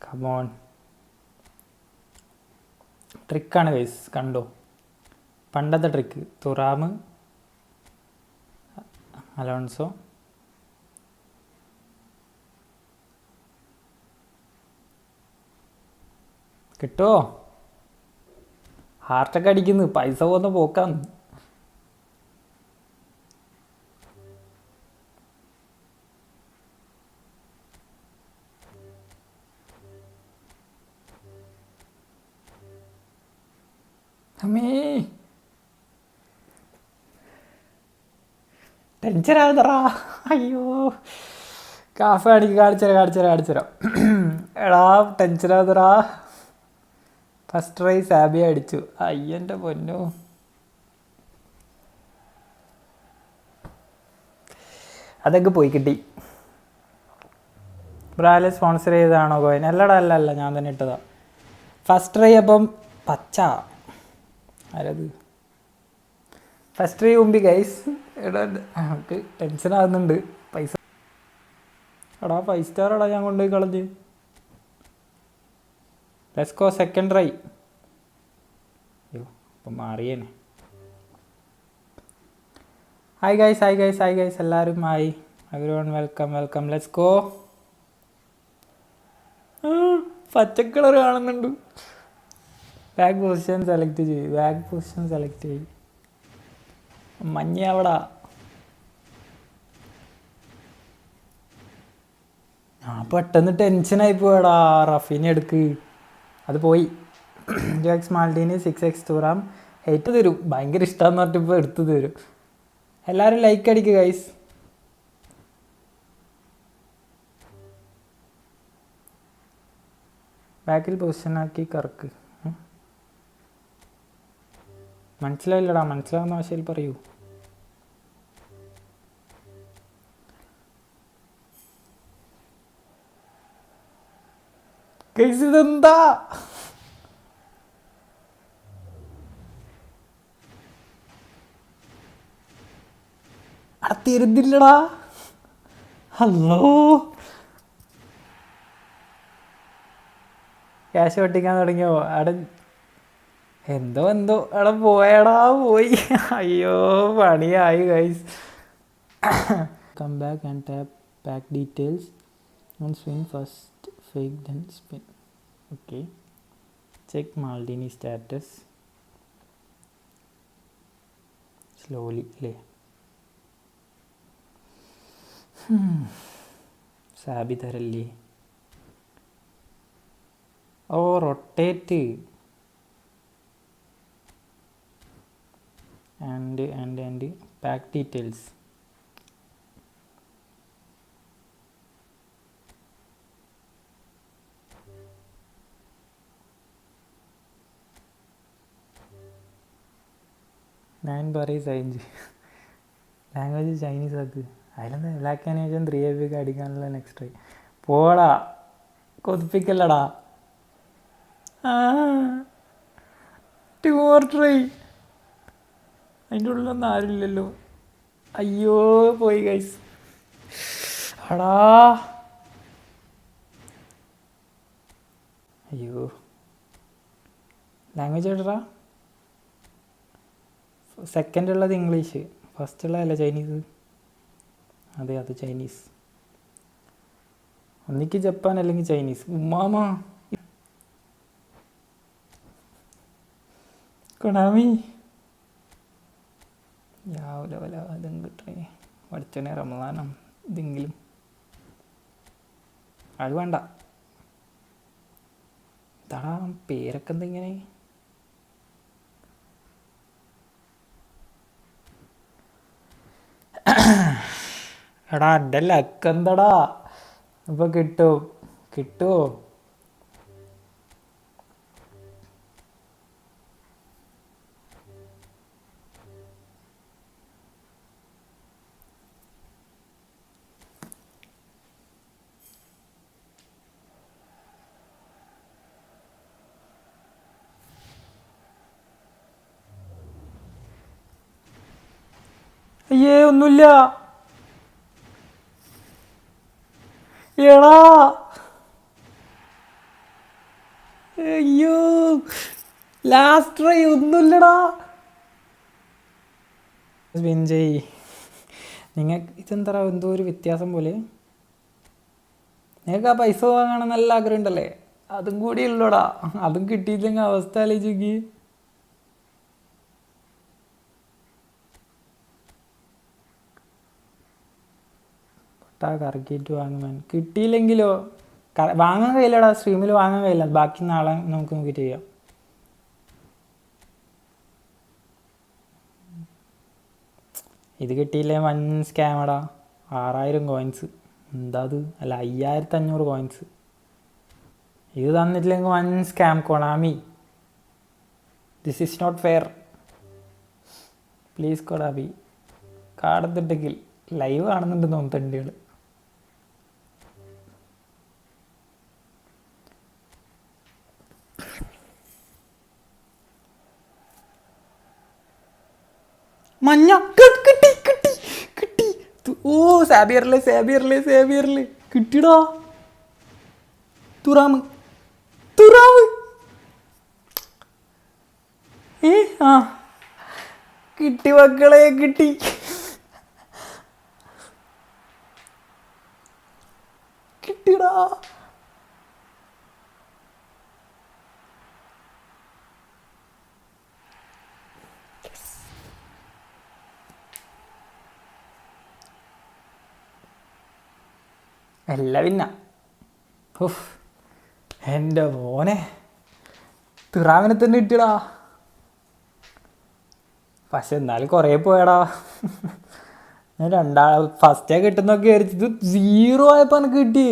Come on. ട്രിക്കാണ് guys, കണ്ടോ? പണ്ടത്തെ ട്രിക്ക്. തുറാം, അലോൺസോ, കിട്ടുമോ? ഹാർട്ടൊക്കെ അടിക്കുന്നു, പൈസ പോകുന്ന പോക്കാന്ന്. അമ്മേ ടെൻഷനാകുന്നറാ. അയ്യോ, കാഫ കാണിച്ചരാം. എടാ ടെൻഷനാകുന്നറാ. ഫസ്റ്റ് ട്രൈ സാബിയ അടിച്ചു. അയ്യൻ്റെ പൊന്നോ. അതൊക്കെ പോയി കിട്ടി. ബ്രാലെ സ്പോൺസർ ചെയ്തതാണോ കോയിൻ? അല്ല, ഞാൻ തന്നെ ഇട്ടതാ. ഫസ്റ്റ് ട്രൈ അപ്പം പച്ച. ആരത്? ഫസ്റ്റ് ട്രൈ മുമ്പി ഗൈസ്. എടാ നമുക്ക് ടെൻഷനാകുന്നുണ്ട്. പൈസ എടാ 5 സ്റ്റാർ എടാ ഞാൻ കൊണ്ടുപോയി കളഞ്ഞ്. Let's go second try. അയ്യോ അപ്പം മാറിയേനെ. ഹായ് ഗൈസ് എല്ലാവരും hi. Everyone welcome. Let's go. പച്ചക്കളർ കാണുന്നുണ്ട്. ബാക്ക് പൊസിഷൻ സെലക്ട് ചെയ്യ്. മഞ്ഞ അവിടെ. പെട്ടെന്ന് ടെൻഷനായി പോയടാ. റഫീനെ എടുക്ക്. അത് പോയി. 2x മാൾഡീന് 6x തുറാം 8 തരും. ഭയങ്കര ഇഷ്ടമെന്ന് പറഞ്ഞിട്ടിപ്പോൾ എടുത്തു തരും. എല്ലാവരും ലൈക്ക് അടിക്കുക ഗൈസ്. ബാക്കിൽ പൊസിഷനാക്കി കറക്ക്. മനസ്സിലായില്ലടാ. മനസ്സിലാവുന്ന ഭാഷയിൽ പറയൂ. ഗൈസ് ഇതെന്താ? തരുന്നില്ലടാ. ഹലോ, ക്യാഷ് പൊട്ടിക്കാൻ തുടങ്ങിയോ? അവിടെ എന്തോ അവിടെ പോയി. അയ്യോ പണിയായി guys. Come back and tap back details and spin first fake then spin. Okay, check Maldini status slowly അല്ലേ. സാബി തരല്ലേ. Oh rotate and pack details. ഞാൻ പറയും ലാംഗ്വേജ് ചൈനീസ് ആക്ക്. അതിലെന്താ? ബ്ലാക്ക് ആനിമേഷൻ 3 അടിക്കാനുള്ള നെക്സ്റ്റ് ട്രൈ. പോടാ, കൊതിപ്പിക്കല്ലടാ. 2 more ട്രൈ. അതിൻ്റെ ഉള്ളിലൊന്നും ആരുമില്ലല്ലോ. അയ്യോ പോയി ഗൈസ്. അടാ അയ്യോ. ലാംഗ്വേജ് എവിടെടാ? സെക്കൻഡ് ഉള്ളത് ഇംഗ്ലീഷ്, ഫസ്റ്റ് ഉള്ളതല്ല ചൈനീസ്. അതെ അത് ചൈനീസ്. ഒന്നിക്ക് ജപ്പാൻ അല്ലെങ്കിൽ ചൈനീസ്. ഉമ്മാമ കൊണാമി യാവല അതും കിട്ടണേ. പഠിച്ചോനെ റമദാനം ഇതെങ്കിലും. അത് വേണ്ട. ഇതാടാ പേരൊക്കെ എന്തിങ്ങനെ? എടാ എൻ്റെ ലക്ക് എന്തടാ. ഇപ്പം കിട്ടുമോ? അയ്യേ ഒന്നുമില്ല. എടാ അയ്യോ ലാസ്റ്റ് ട്രൈ ഒന്നുമില്ലടാ. വിൻ ചെയ്. നിങ്ങൾക്ക് ഇതെന്താ എന്തോ ഒരു വ്യത്യാസം പോലെ. നിങ്ങൾക്ക് ആ പൈസ വാങ്ങണം നല്ല ആഗ്രഹം ഉണ്ടല്ലേ, അതും കൂടി ഉള്ളൂടാ. അതും കിട്ടിയില്ലെങ്കിൽ അവസ്ഥ ആലോചിക്ക്. കറക്കിയിട്ട് വാങ്ങുവാൻ കിട്ടിയില്ലെങ്കിലോ വാങ്ങാൻ കഴിയില്ലടാ, സ്ട്രീമിൽ വാങ്ങാൻ കഴിയില്ല. ബാക്കി നാളെ നമുക്ക് നോക്കിയിട്ട് ചെയ്യാം. ഇത് കിട്ടിയില്ലേ വൻ സ്കാമടാ. 6000 കോയിൻസ് എന്താ അത്, അല്ല 5500 കോയിൻസ്. ഇത് തന്നിട്ടില്ലെങ്കിൽ വൻ scam. Konami, this is not fair. Please Konami. കാണുന്നുണ്ടെങ്കിൽ ലൈവ് കാണുന്നുണ്ടെന്ന് തോന്നുന്നു തണ്ടികൾ. മഞ്ഞ കിട്ടി കിട്ടി കിട്ടി. ഓ സാബിയറിലെ സാബിയറിലെ സാബിയറിലെ കിട്ടിടാ. തുറാമ് തുറാമ്. ആ കിട്ടി മക്കളെ കിട്ടി. കിട്ടിടാ. അല്ല പിന്നെ എൻ്റെ മോനെ തിറാവിനെ തന്നെ കിട്ടിയടാ. പക്ഷെ എന്നാലും കുറേ പോയടാ. ഞാൻ ഫസ്റ്റേ കിട്ടുന്നൊക്കെ വിചാരിച്ചത് 0 ആയപ്പോൾ എനിക്ക് കിട്ടി.